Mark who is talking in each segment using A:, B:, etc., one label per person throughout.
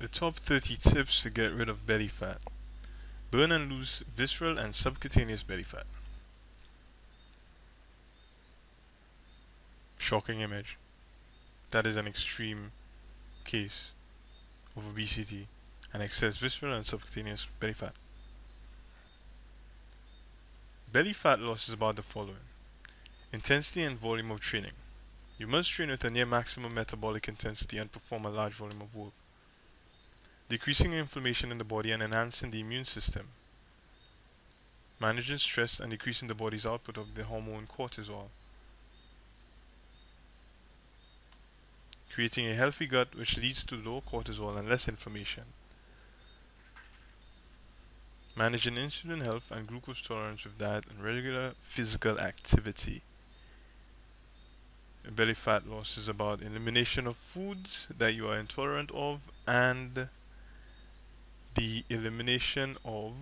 A: The top 30 tips to get rid of belly fat. Burn and lose visceral and subcutaneous belly fat. Shocking image. That is an extreme case of obesity and excess visceral and subcutaneous belly fat. Belly fat loss is about the following. Intensity and volume of training. You must train with a near maximum metabolic intensity and perform a large volume of work. Decreasing inflammation in the body and enhancing the immune system. Managing stress and decreasing the body's output of the hormone cortisol. Creating a healthy gut which leads to low cortisol and less inflammation. Managing insulin health and glucose tolerance with diet and regular physical activity. Belly fat loss is about elimination of foods that you are intolerant of and the elimination of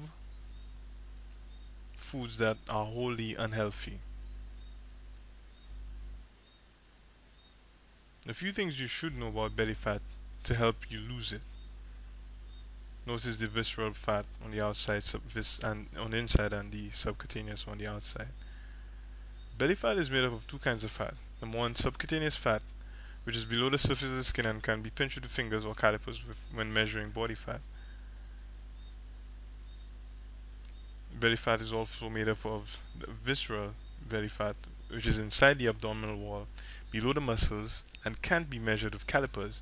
A: foods that are wholly unhealthy. A few things you should know about belly fat to help you lose it. Notice the visceral fat on the outside and on the inside and the subcutaneous on the outside. Belly fat is made up of two kinds of fat. Number one, subcutaneous fat, which is below the surface of the skin and can be pinched with the fingers or calipers when measuring body fat. Belly fat is also made up of visceral belly fat, which is inside the abdominal wall, below the muscles, and can't be measured with calipers.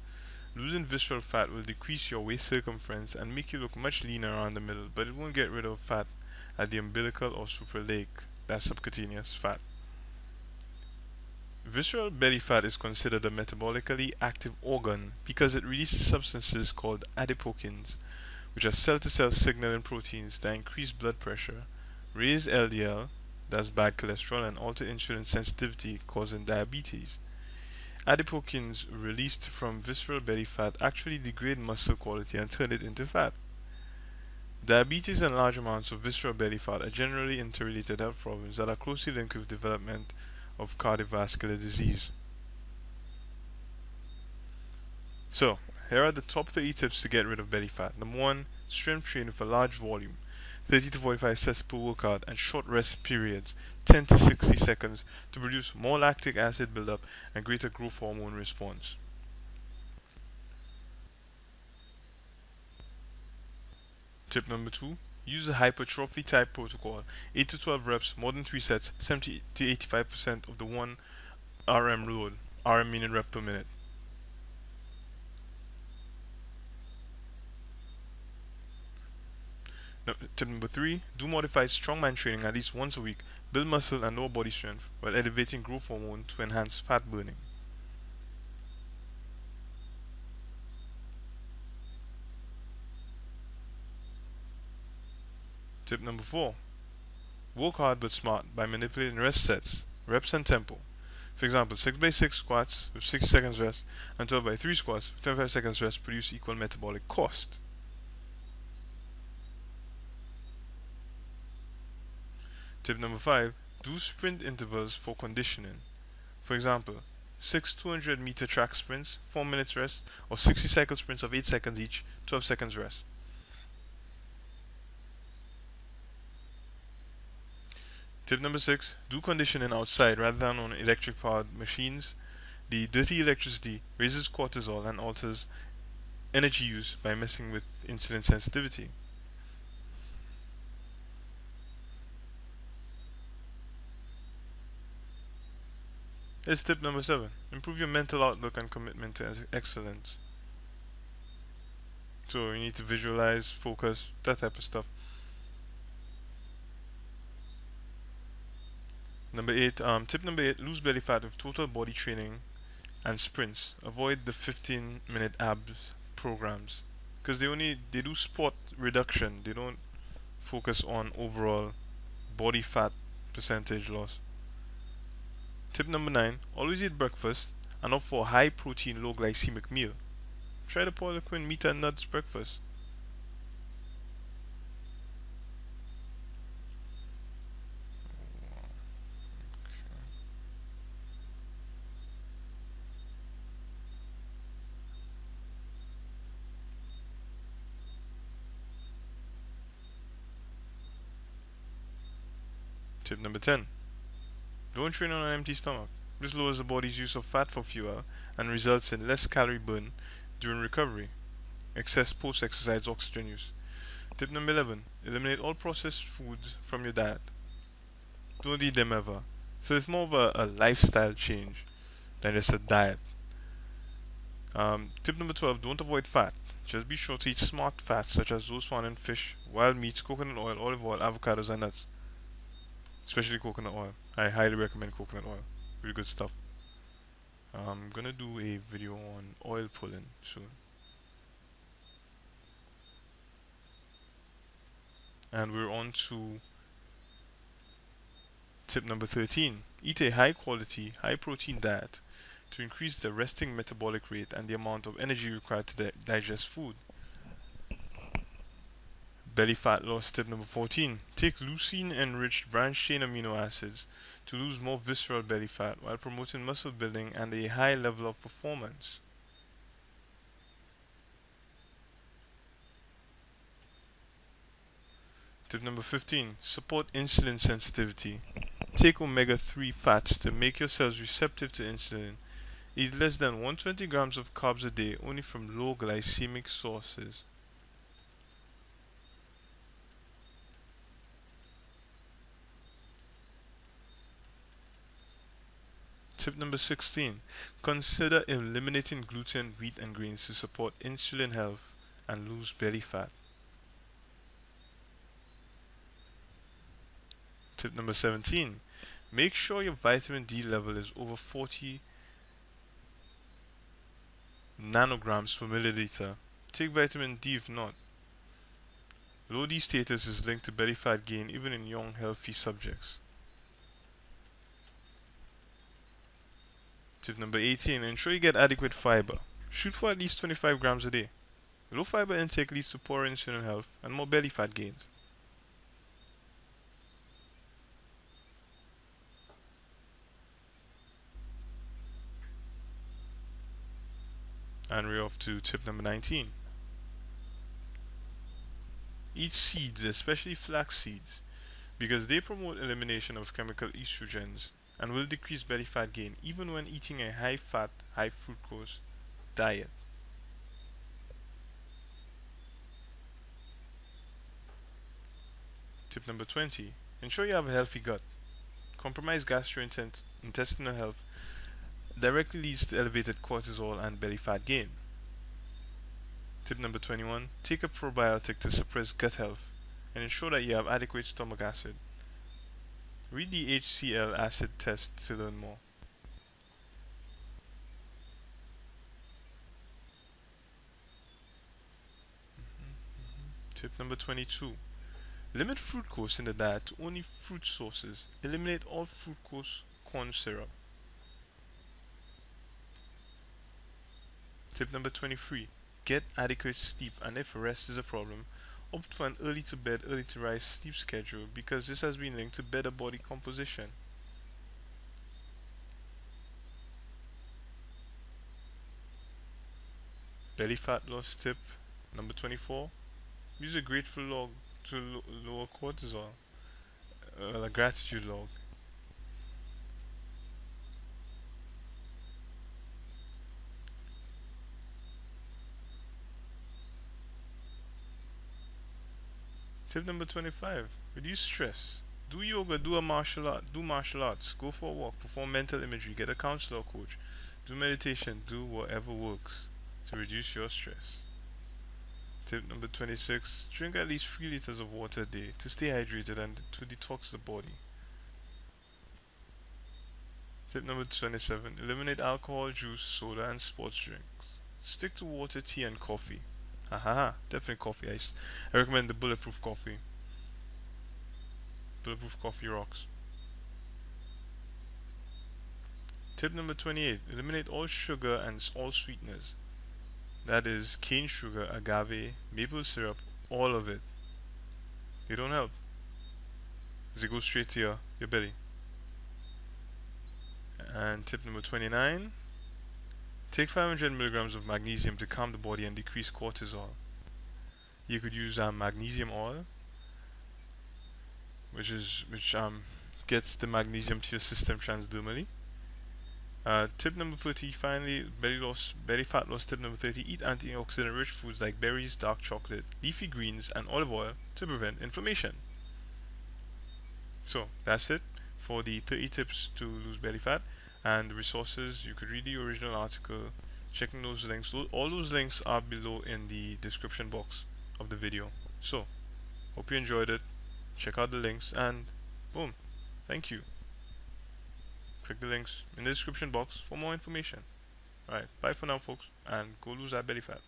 A: Losing visceral fat will decrease your waist circumference and make you look much leaner around the middle, but it won't get rid of fat at the umbilical or supraleak, that's subcutaneous fat. Visceral belly fat is considered a metabolically active organ because it releases substances called adipokines, which are cell-to-cell signaling proteins that increase blood pressure, raise LDL, that's bad cholesterol, and alter insulin sensitivity, causing diabetes. Adipokines released from visceral belly fat actually degrade muscle quality and turn it into fat. Diabetes and large amounts of visceral belly fat are generally interrelated health problems that are closely linked with development of cardiovascular disease. So, here are the top 30 tips to get rid of belly fat. Number 1, strength train with a large volume, 30 to 45 sets per workout, and short rest periods, 10 to 60 seconds, to produce more lactic acid buildup and greater growth hormone response. Tip number 2, use a hypertrophy type protocol, 8 to 12 reps, more than 3 sets, 70 to 85% of the 1 RM load, RM meaning rep per minute. Tip number 3, do modified strongman training at least once a week, build muscle and lower body strength while elevating growth hormone to enhance fat burning. Tip number 4, work hard but smart by manipulating rest sets, reps and tempo. For example, 6x6 squats with 60 seconds rest and 12x3 squats with 25 seconds rest produce equal metabolic cost. Tip number 5, do sprint intervals for conditioning. For example, 6 200-meter track sprints, 4 minutes rest, or 60 cycle sprints of 8 seconds each, 12 seconds rest. Tip number 6, do conditioning outside rather than on electric powered machines. The dirty electricity raises cortisol and alters energy use by messing with insulin sensitivity. Here's tip number 7, improve your mental outlook and commitment to excellence. So you need to visualize, focus, that type of stuff. Tip number 8, lose belly fat with total body training and sprints. Avoid the 15-minute abs programs because they do spot reduction. They don't focus on overall body fat percentage loss. Tip number 9, always eat breakfast and opt for a high protein, low glycemic meal. Try the Poliquin meat and nuts breakfast. Tip number 10. Don't train on an empty stomach. This lowers the body's use of fat for fuel and results in less calorie burn during recovery. Excess post-exercise oxygen use. Tip number 11. Eliminate all processed foods from your diet. Don't eat them ever. So it's more of a lifestyle change than just a diet. Tip number 12. Don't avoid fat. Just be sure to eat smart fats such as those found in fish, wild meats, coconut oil, olive oil, avocados, and nuts. Especially coconut oil. I highly recommend coconut oil. Really good stuff. I'm gonna do a video on oil pulling soon. And we're on to tip number 13. Eat a high quality, high protein diet to increase the resting metabolic rate and the amount of energy required to digest food. Belly fat loss tip number 14. Take leucine enriched branched chain amino acids to lose more visceral belly fat while promoting muscle building and a high level of performance. Tip number 15. Support insulin sensitivity. Take omega-3 fats to make your cells receptive to insulin. Eat less than 120 grams of carbs a day only from low glycemic sources. Tip number 16. Consider eliminating gluten, wheat, and grains to support insulin health and lose belly fat. Tip number 17. Make sure your vitamin D level is over 40 nanograms per milliliter. Take vitamin D if not. Low D status is linked to belly fat gain even in young, healthy subjects. Tip number 18. Ensure you get adequate fiber. Shoot for at least 25 grams a day. Low fiber intake leads to poorer insulin health and more belly fat gains. And we're off to tip number 19. Eat seeds, especially flax seeds, because they promote elimination of chemical estrogens and will decrease belly fat gain even when eating a high fat, high fructose diet. Tip number 20. Ensure you have a healthy gut. Compromised gastrointestinal health directly leads to elevated cortisol and belly fat gain. Tip number 21. Take a probiotic to suppress gut health and ensure that you have adequate stomach acid. Read the HCl acid test to learn more. Tip number 22. Limit fructose in the diet to only fruit sources. Eliminate all fructose corn syrup. Tip number 23. Get adequate sleep, and if rest is a problem, opt for an early to bed, early to rise sleep schedule because this has been linked to better body composition. Belly fat loss tip number 24. Use a grateful log to lower cortisol, a gratitude log. Tip number 25. Reduce stress. Do yoga, do martial arts, go for a walk, perform mental imagery, get a counselor or coach, do meditation, do whatever works to reduce your stress. Tip number 26. Drink at least 3 liters of water a day to stay hydrated and to detox the body. Tip number 27. Eliminate alcohol, juice, soda, and sports drinks. Stick to water, tea, and coffee. Haha, definitely coffee. I recommend the bulletproof coffee. Bulletproof coffee rocks. Tip number 28. Eliminate all sugar and all sweeteners. That is cane sugar, agave, maple syrup, all of it. They don't help. They go straight to your belly. And tip number 29. Take 500 milligrams of magnesium to calm the body and decrease cortisol. You could use magnesium oil, which gets the magnesium to your system transdermally. Tip number 30, finally, belly fat loss tip number 30, eat antioxidant rich foods like berries, dark chocolate, leafy greens, and olive oil to prevent inflammation. So that's it for the 30 tips to lose belly fat, and the resources. You could read the original article, checking those links. All those links are below in the description box of the video. So hope you enjoyed it. Check out the links, and boom, thank you. Click the links in the description box for more information. Alright, bye for now folks, and go lose that belly fat.